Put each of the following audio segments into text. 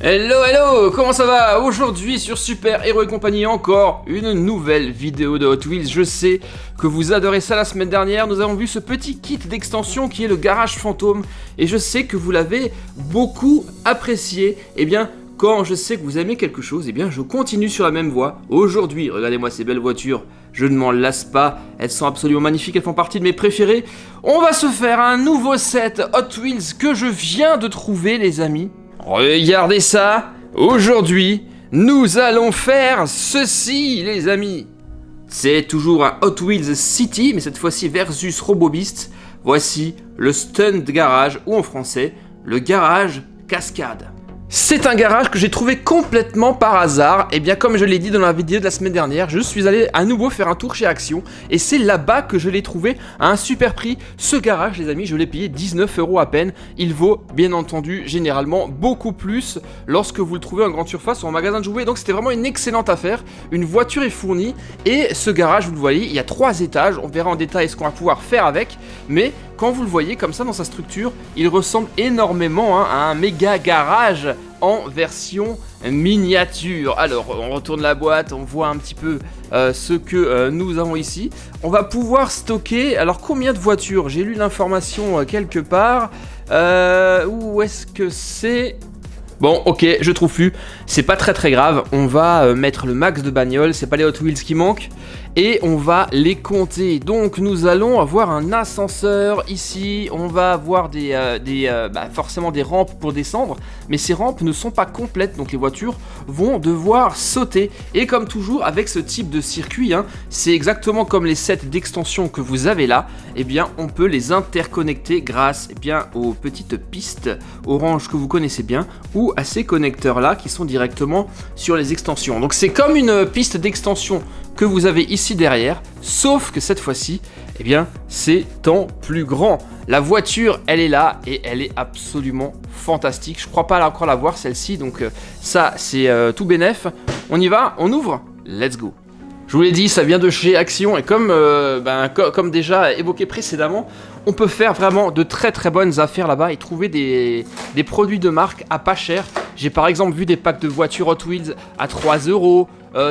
Hello hello, comment ça va? Aujourd'hui sur Super Hero et compagnie, encore une nouvelle vidéo de Hot Wheels. Je sais que vous adorez ça. La semaine dernière, nous avons vu ce petit kit d'extension qui est le garage fantôme. Et je sais que vous l'avez beaucoup apprécié. Eh bien, quand je sais que vous aimez quelque chose, eh bien je continue sur la même voie. Aujourd'hui, regardez-moi ces belles voitures, je ne m'en lasse pas, elles sont absolument magnifiques, elles font partie de mes préférées. On va se faire un nouveau set Hot Wheels que je viens de trouver, les amis. Regardez ça, aujourd'hui, nous allons faire ceci, les amis. C'est toujours un Hot Wheels City, mais cette fois-ci versus Robobeast. Voici le Stunt Garage, ou en français, le garage cascade. C'est un garage que j'ai trouvé complètement par hasard. Et bien comme je l'ai dit dans la vidéo de la semaine dernière, je suis allé à nouveau faire un tour chez Action. Et c'est là-bas que je l'ai trouvé à un super prix. Ce garage, les amis, je l'ai payé 19 € à peine. Il vaut bien entendu généralement beaucoup plus lorsque vous le trouvez en grande surface ou en magasin de jouets. Donc c'était vraiment une excellente affaire. Une voiture est fournie. Et ce garage, vous le voyez, il y a 3 étages. On verra en détail ce qu'on va pouvoir faire avec. Mais quand vous le voyez comme ça dans sa structure, il ressemble énormément à un méga garage en version miniature. Alors, on retourne la boîte, on voit un petit peu ce que nous avons ici. On va pouvoir stocker, alors combien de voitures? J'ai lu l'information quelque part. Où est-ce que c'est? Bon, ok, je trouve plus. C'est pas très grave. On va mettre le max de bagnoles. C'est pas les Hot Wheels qui manquent. Et on va les compter. Donc, nous allons avoir un ascenseur ici. On va avoir forcément des rampes pour descendre. Mais ces rampes ne sont pas complètes. Donc, les voitures vont devoir sauter. Et comme toujours, avec ce type de circuit, c'est exactement comme les sets d'extension que vous avez là. Eh bien, on peut les interconnecter grâce aux petites pistes orange que vous connaissez bien. Ou à ces connecteurs là qui sont directement sur les extensions. Donc c'est comme une piste d'extension que vous avez ici derrière, sauf que cette fois-ci, eh bien c'est en plus grand. La voiture, elle est là et elle est absolument fantastique. Je crois pas encore la voir celle-ci, donc ça c'est tout bénef. On y va, on ouvre, let's go. Je vous l'ai dit, ça vient de chez Action et comme déjà évoqué précédemment, on peut faire vraiment de très bonnes affaires là-bas et trouver des produits de marque à pas cher. J'ai par exemple vu des packs de voitures Hot Wheels à 3 €,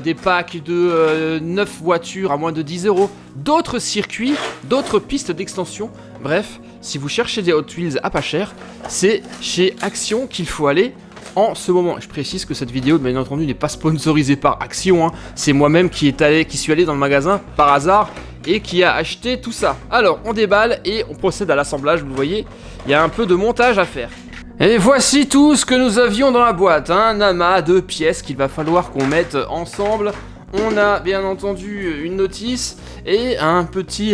des packs de 9 voitures à moins de 10 €, d'autres circuits, d'autres pistes d'extension. Bref, si vous cherchez des Hot Wheels à pas cher, c'est chez Action qu'il faut aller. En ce moment, je précise que cette vidéo, bien entendu, n'est pas sponsorisée par Action. C'est moi-même qui suis allé dans le magasin par hasard et qui a acheté tout ça. Alors, on déballe et on procède à l'assemblage. Vous le voyez, il y a un peu de montage à faire. Et voici tout ce que nous avions dans la boîte. Un amas de pièces qu'il va falloir qu'on mette ensemble. On a bien entendu une notice et un petit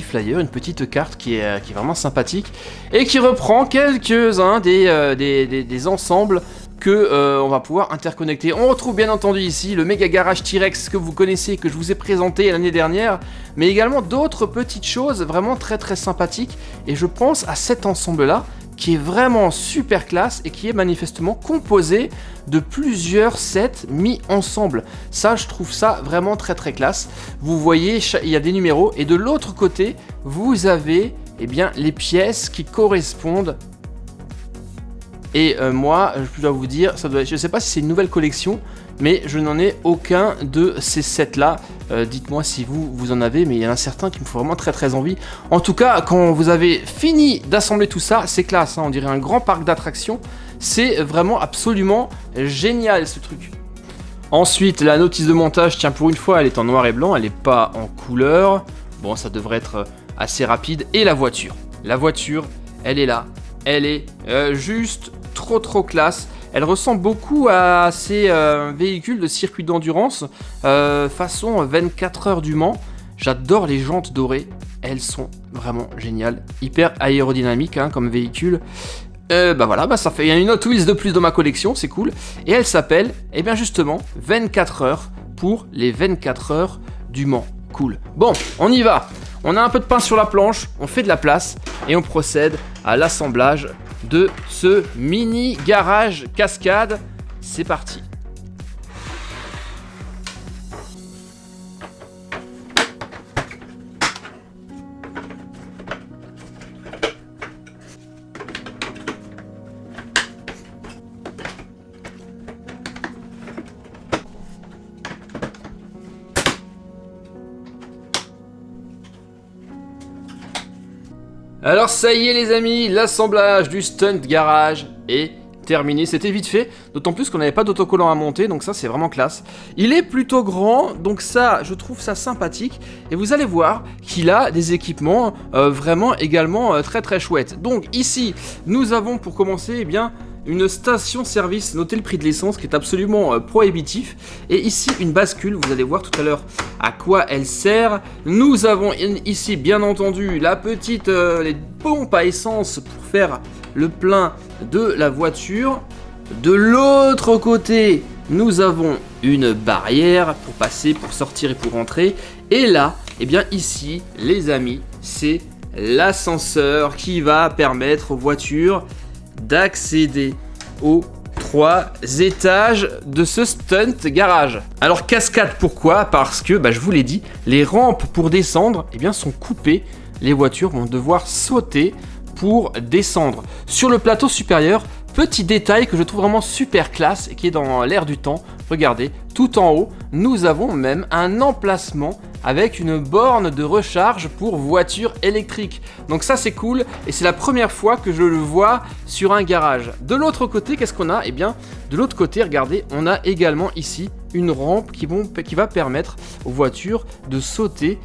flyer, une petite carte qui est vraiment sympathique et qui reprend quelques-uns des ensembles que on va pouvoir interconnecter. On retrouve bien entendu ici le méga garage T-Rex que vous connaissez, que je vous ai présenté l'année dernière, mais également d'autres petites choses vraiment très sympathiques. Et je pense à cet ensemble-là qui est vraiment super classe et qui est manifestement composé de plusieurs sets mis ensemble. Ça, je trouve ça vraiment très classe. Vous voyez, il y a des numéros et de l'autre côté, vous avez les pièces qui correspondent. Et moi, je dois vous dire, je ne sais pas si c'est une nouvelle collection, mais je n'en ai aucun de ces sets-là. Dites-moi si vous en avez, mais il y en a certains qui me font vraiment très envie. En tout cas, quand vous avez fini d'assembler tout ça, c'est classe, on dirait un grand parc d'attractions. C'est vraiment absolument génial ce truc. Ensuite, la notice de montage, tiens, pour une fois, elle est en noir et blanc, elle n'est pas en couleur. Bon, ça devrait être assez rapide. Et la voiture, elle est là. Elle est juste trop classe. Elle ressemble beaucoup à ces véhicules de circuit d'endurance façon 24 heures du Mans. J'adore les jantes dorées, elles sont vraiment géniales, hyper aérodynamiques comme véhicule. Ça fait une Hot Wheels de plus dans ma collection, c'est cool. Et elle s'appelle, justement, 24 heures pour les 24 heures du Mans. Cool. Bon, on y va. On a un peu de pain sur la planche, on fait de la place et on procède à l'assemblage de ce mini garage cascade. C'est parti. Alors ça y est les amis, l'assemblage du stunt garage est terminé. C'était vite fait, d'autant plus qu'on n'avait pas d'autocollant à monter, donc ça c'est vraiment classe. Il est plutôt grand, donc ça je trouve ça sympathique. Et vous allez voir qu'il a des équipements vraiment également très très chouettes. Donc ici nous avons pour commencer une station-service, notez le prix de l'essence qui est absolument prohibitif. Et ici une bascule, vous allez voir tout à l'heure à quoi elle sert. Nous avons ici bien entendu la petite les pompes à essence pour faire le plein de la voiture. De l'autre côté, nous avons une barrière pour passer, pour sortir et pour rentrer. Et là, ici, les amis, c'est l'ascenseur qui va permettre aux voitures d'accéder aux 3 étages de ce stunt garage. Alors cascade, pourquoi? Parce que, je vous l'ai dit, les rampes pour descendre sont coupées. Les voitures vont devoir sauter pour descendre. Sur le plateau supérieur, petit détail que je trouve vraiment super classe et qui est dans l'air du temps. Regardez, tout en haut, nous avons même un emplacement avec une borne de recharge pour voiture électrique. Donc ça c'est cool et c'est la première fois que je le vois sur un garage. De l'autre côté, qu'est-ce qu'on a? De l'autre côté, regardez, on a également ici une rampe qui va permettre aux voitures de sauter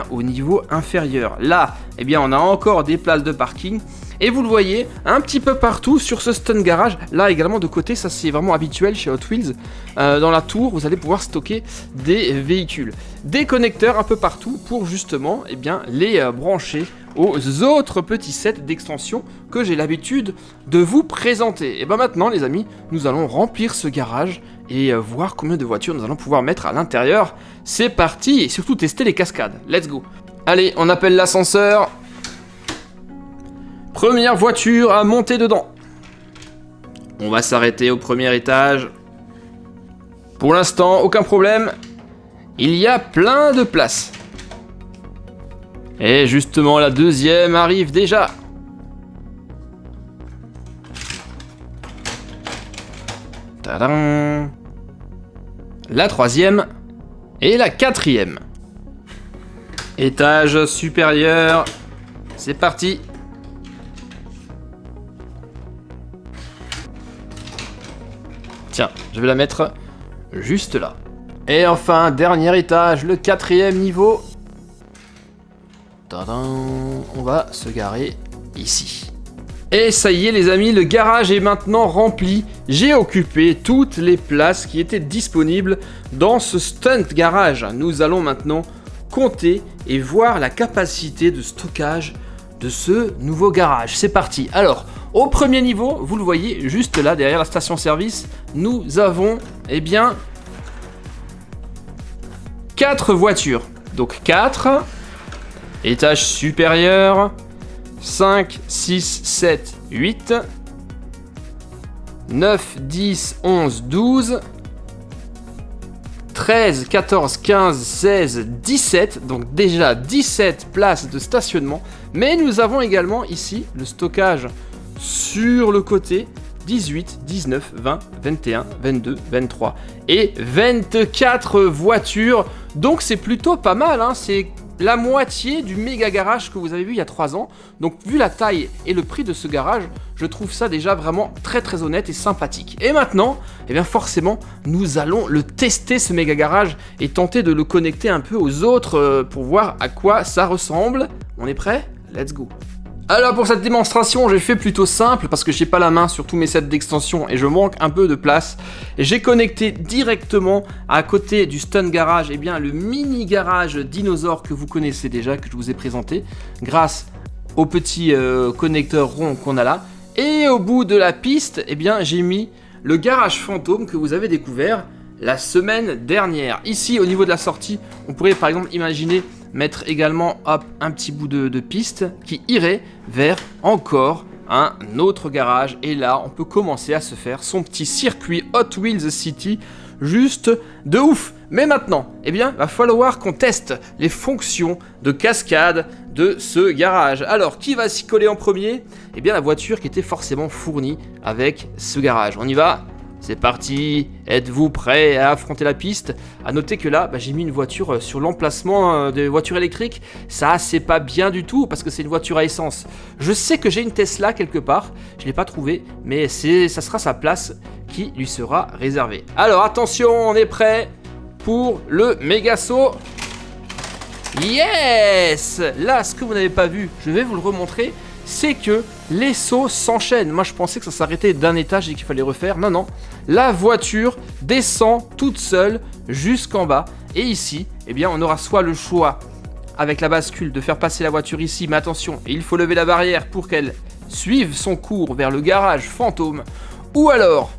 au niveau inférieur. Là, on a encore des places de parking. Et vous le voyez un petit peu partout sur ce stunt garage. Là également de côté, ça c'est vraiment habituel chez Hot Wheels. Dans la tour, vous allez pouvoir stocker des véhicules. Des connecteurs un peu partout pour justement les brancher aux autres petits sets d'extensions que j'ai l'habitude de vous présenter. Et maintenant les amis, nous allons remplir ce garage et voir combien de voitures nous allons pouvoir mettre à l'intérieur. C'est parti et surtout tester les cascades. Let's go. Allez, on appelle l'ascenseur. Première voiture à monter dedans. On va s'arrêter au premier étage. Pour l'instant, aucun problème. Il y a plein de place. Et justement, la deuxième arrive déjà. Tadam. La troisième et la quatrième. Étage supérieur. C'est parti. Tiens, je vais la mettre juste là. Et enfin, dernier étage, le 4e niveau. Tadam, on va se garer ici. Et ça y est les amis, le garage est maintenant rempli. J'ai occupé toutes les places qui étaient disponibles dans ce stunt garage. Nous allons maintenant compter et voir la capacité de stockage de ce nouveau garage. C'est parti. Alors, au premier niveau, vous le voyez juste là derrière la station service, nous avons 4 voitures. Donc 4, étage supérieur, 5, 6, 7, 8, 9, 10, 11, 12, 13, 14, 15, 16, 17, donc déjà 17 places de stationnement. Mais nous avons également ici le stockage sur le côté, 18, 19, 20, 21, 22, 23 et 24 voitures. Donc c'est plutôt pas mal, hein. C'est la moitié du méga garage que vous avez vu il y a 3 ans. Donc vu la taille et le prix de ce garage, je trouve ça déjà vraiment très très honnête et sympathique. Et maintenant, forcément, nous allons le tester ce méga garage et tenter de le connecter un peu aux autres pour voir à quoi ça ressemble. On est prêt? Let's go. Alors pour cette démonstration, j'ai fait plutôt simple parce que j'ai pas la main sur tous mes sets d'extensions et je manque un peu de place. Et j'ai connecté directement à côté du stunt garage le mini garage dinosaure que vous connaissez déjà, que je vous ai présenté grâce au petit connecteur rond qu'on a là. Et au bout de la piste, j'ai mis le garage fantôme que vous avez découvert la semaine dernière. Ici au niveau de la sortie, on pourrait par exemple imaginer mettre également un petit bout de piste qui irait vers encore un autre garage. Et là, on peut commencer à se faire son petit circuit Hot Wheels City juste de ouf. Mais maintenant, va falloir qu'on teste les fonctions de cascade de ce garage. Alors, qui va s'y coller en premier? La voiture qui était forcément fournie avec ce garage. On y va? c'est parti. Êtes-vous prêts à affronter la piste? À noter que là, j'ai mis une voiture sur l'emplacement des voitures électriques. Ça, c'est pas bien du tout parce que c'est une voiture à essence. Je sais que j'ai une Tesla quelque part. Je l'ai pas trouvée, mais ça sera sa place qui lui sera réservée. Alors attention, on est prêt pour le méga saut. Yes! Là, ce que vous n'avez pas vu, je vais vous le remontrer, c'est que les sauts s'enchaînent. Moi, je pensais que ça s'arrêtait d'un étage et qu'il fallait refaire. Non, non. La voiture descend toute seule jusqu'en bas. Et ici, eh bien, on aura soit le choix, avec la bascule, de faire passer la voiture ici. Mais attention, il faut lever la barrière pour qu'elle suive son cours vers le garage fantôme. Ou alors,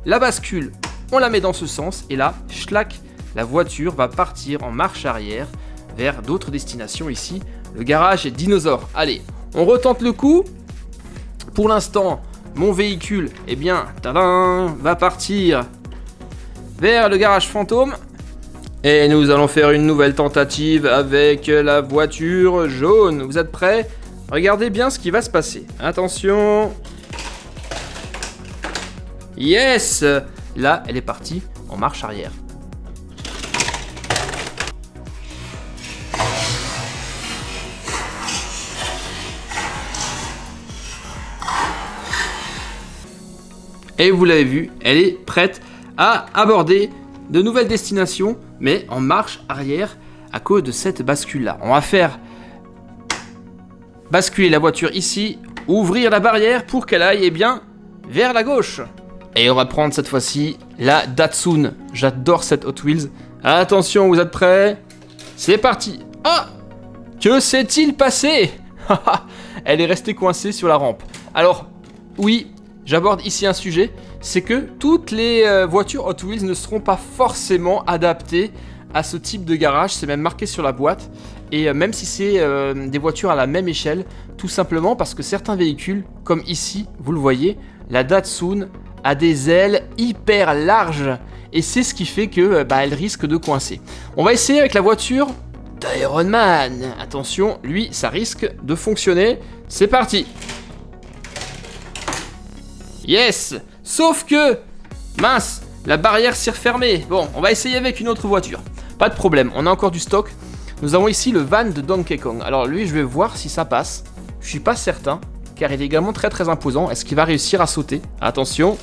la bascule, on la met dans ce sens. Et là, schlac, la voiture va partir en marche arrière vers d'autres destinations ici. Le garage est dinosaure. Allez, on retente le coup. Pour l'instant, mon véhicule, eh bien, tadam, va partir vers le garage fantôme. Et nous allons faire une nouvelle tentative avec la voiture jaune. Vous êtes prêts? Regardez bien ce qui va se passer. Attention. Yes! Là, elle est partie en marche arrière. Et vous l'avez vu, elle est prête à aborder de nouvelles destinations, mais en marche arrière à cause de cette bascule-là. On va faire basculer la voiture ici, ouvrir la barrière pour qu'elle aille bien vers la gauche. Et on va prendre cette fois-ci la Datsun. J'adore cette Hot Wheels. Attention, vous êtes prêts? C'est parti. Ah! Que s'est-il passé? Elle est restée coincée sur la rampe. Alors, oui, j'aborde ici un sujet, c'est que toutes les voitures Hot Wheels ne seront pas forcément adaptées à ce type de garage, c'est même marqué sur la boîte, et même si c'est des voitures à la même échelle, tout simplement parce que certains véhicules, comme ici, vous le voyez, la Datsun a des ailes hyper larges, et c'est ce qui fait que elle risque de coincer. On va essayer avec la voiture d'Iron Man. Attention, lui, ça risque de fonctionner. C'est parti. Yes! Sauf que, mince, la barrière s'est refermée. Bon, on va essayer avec une autre voiture. Pas de problème, on a encore du stock. Nous avons ici le van de Donkey Kong. Alors lui, je vais voir si ça passe. Je suis pas certain, car il est également très très imposant. Est-ce qu'il va réussir à sauter? Attention.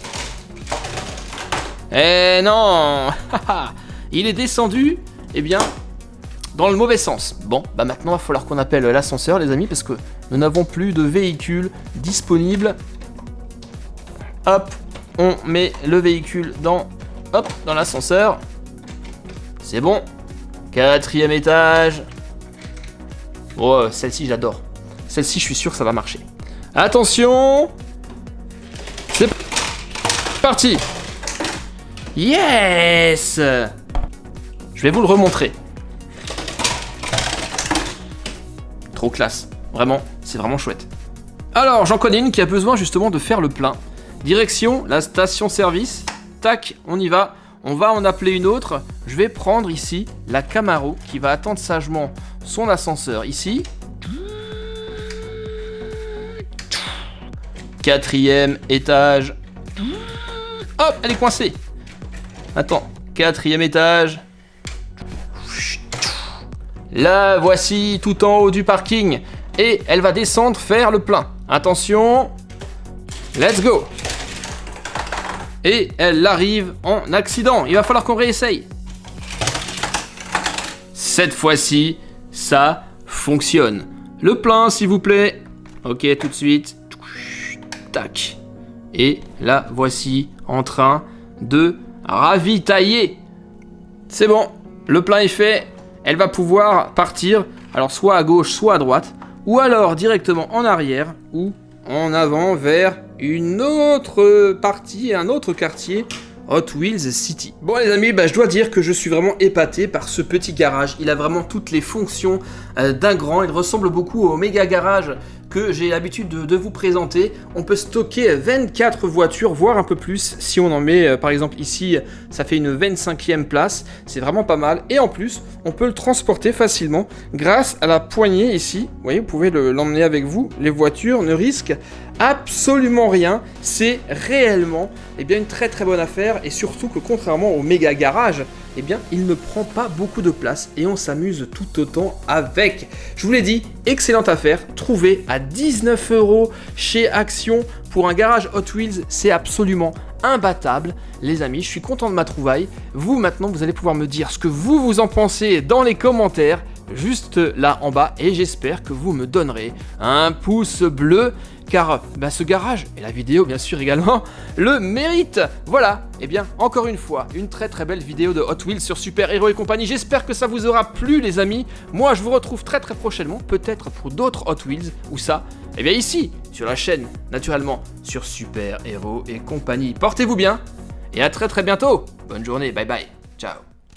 Eh non! Il est descendu, eh bien, dans le mauvais sens. Bon, maintenant, il va falloir qu'on appelle l'ascenseur, les amis, parce que nous n'avons plus de véhicules disponibles. Hop, on met le véhicule dans l'ascenseur. C'est bon. 4e étage. Oh, celle-ci, j'adore. Celle-ci, je suis sûr que ça va marcher. Attention. C'est parti. Yes. Je vais vous le remontrer. Trop classe. Vraiment, c'est vraiment chouette. Alors, j'en connais une qui a besoin justement de faire le plein. Direction la station-service. Tac, on y va. On va en appeler une autre. Je vais prendre ici la Camaro qui va attendre sagement son ascenseur ici. 4e étage. Hop, elle est coincée. Attends, 4e étage. La voici tout en haut du parking. Et elle va descendre faire le plein. Attention. Let's go. Et elle arrive en accident. Il va falloir qu'on réessaye. Cette fois-ci, ça fonctionne. Le plein, s'il vous plaît. Ok, tout de suite. Tac. Et la voici en train de ravitailler. C'est bon. Le plein est fait. Elle va pouvoir partir. Alors, soit à gauche, soit à droite. Ou alors directement en arrière. Ou en avant vers une autre partie, un autre quartier, Hot Wheels City. Bon les amis, je dois dire que je suis vraiment épaté par ce petit garage. Il a vraiment toutes les fonctions d'un grand. Il ressemble beaucoup au méga garage que j'ai l'habitude de vous présenter. On peut stocker 24 voitures, voire un peu plus. Si on en met, par exemple ici, ça fait une 25e place. C'est vraiment pas mal. Et en plus, on peut le transporter facilement grâce à la poignée ici. Vous voyez, vous pouvez l'emmener avec vous. Les voitures ne risquent absolument rien. C'est réellement une très très bonne affaire, et surtout que contrairement au méga garage, il ne prend pas beaucoup de place et on s'amuse tout autant avec. Je vous l'ai dit, excellente affaire, trouvée à 19 € chez Action pour un garage Hot Wheels, c'est absolument imbattable. Les amis, je suis content de ma trouvaille. Vous maintenant, vous allez pouvoir me dire ce que vous en pensez dans les commentaires, juste là en bas, et j'espère que vous me donnerez un pouce bleu, car ce garage, et la vidéo bien sûr également, le mérite. Voilà, encore une fois, une très très belle vidéo de Hot Wheels sur Super Hero et compagnie. J'espère que ça vous aura plu les amis. Moi je vous retrouve très très prochainement, peut-être pour d'autres Hot Wheels, ou ça, ici, sur la chaîne, naturellement, sur Super Hero et compagnie. Portez-vous bien, et à très très bientôt. Bonne journée, bye bye, ciao.